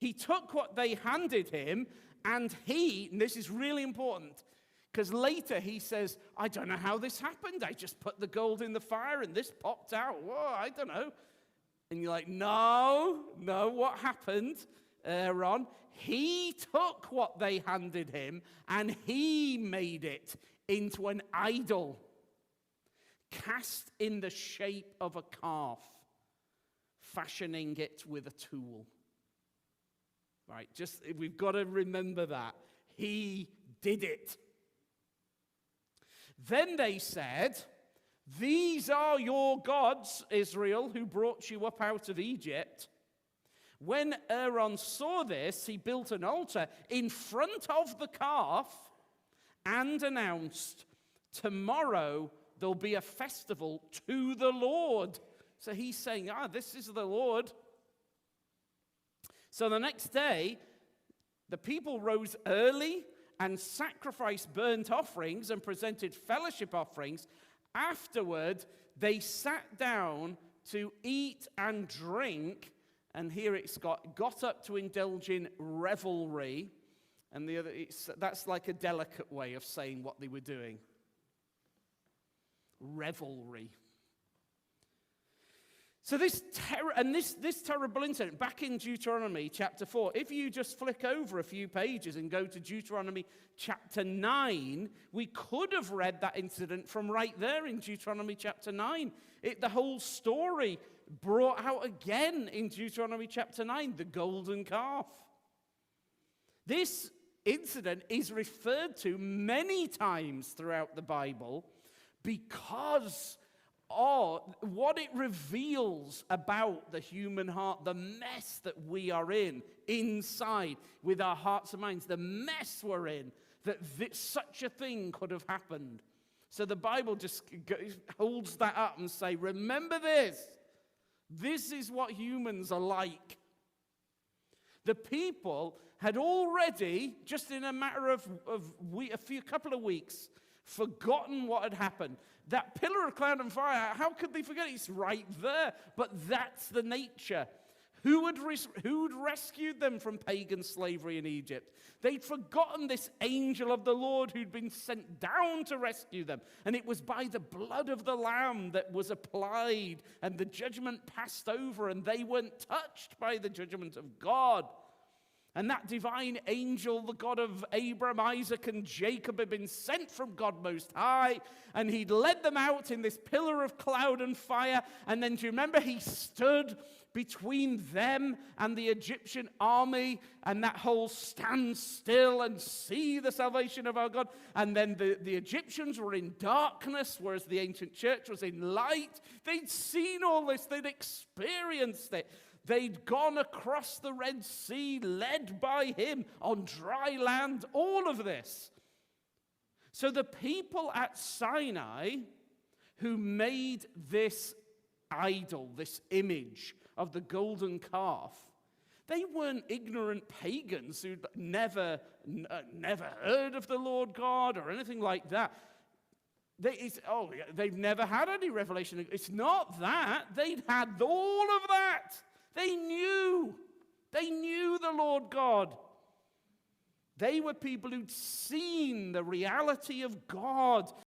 He took what they handed him, and this is really important, because later he says, I don't know how this happened. I just put the gold in the fire and this popped out. Whoa, I don't know. And you're like, no, what happened, Aaron? He took what they handed him and he made it into an idol, cast in the shape of a calf, fashioning it with a tool. Right, we've got to remember that. He did it. Then they said, these are your gods, Israel, who brought you up out of Egypt. When Aaron saw this, he built an altar in front of the calf and announced, tomorrow there'll be a festival to the Lord. So he's saying, this is the Lord. So the next day, the people rose early and sacrificed burnt offerings and presented fellowship offerings. Afterward, they sat down to eat and drink, and here it's got up to indulge in revelry, and that's like a delicate way of saying what they were doing. Revelry. So this terrible incident, back in Deuteronomy chapter 4, if you just flick over a few pages and go to Deuteronomy chapter 9, we could have read that incident from right there in Deuteronomy chapter 9. The whole story brought out again in Deuteronomy chapter 9, the golden calf. This incident is referred to many times throughout the Bible because what it reveals about the human heart, the mess that we are in inside with our hearts and minds, the mess we're in, that such a thing could have happened. So the Bible just holds that up and say, remember this. This is what humans are like. The people had already, just in a matter of couple of weeks, forgotten what had happened. That pillar of cloud and fire, how could they forget? It's right there. But that's the nature. Who'd rescued them from pagan slavery in Egypt? They'd forgotten this angel of the Lord who'd been sent down to rescue them. And it was by the blood of the Lamb that was applied, and the judgment passed over, and they weren't touched by the judgment of God. And that divine angel, the God of Abraham, Isaac, and Jacob, had been sent from God Most High, and he'd led them out in this pillar of cloud and fire. And then, do you remember, he stood between them and the Egyptian army, and that whole stand still and see the salvation of our God. And then the Egyptians were in darkness, whereas the ancient church was in light. They'd seen all this, they'd experienced it. They'd gone across the Red Sea, led by him on dry land, all of this. So the people at Sinai who made this idol, this image of the golden calf, they weren't ignorant pagans who'd never heard of the Lord God or anything like that. They've never had any revelation. It's not that. They'd had all of that. They knew the Lord God. They were people who'd seen the reality of God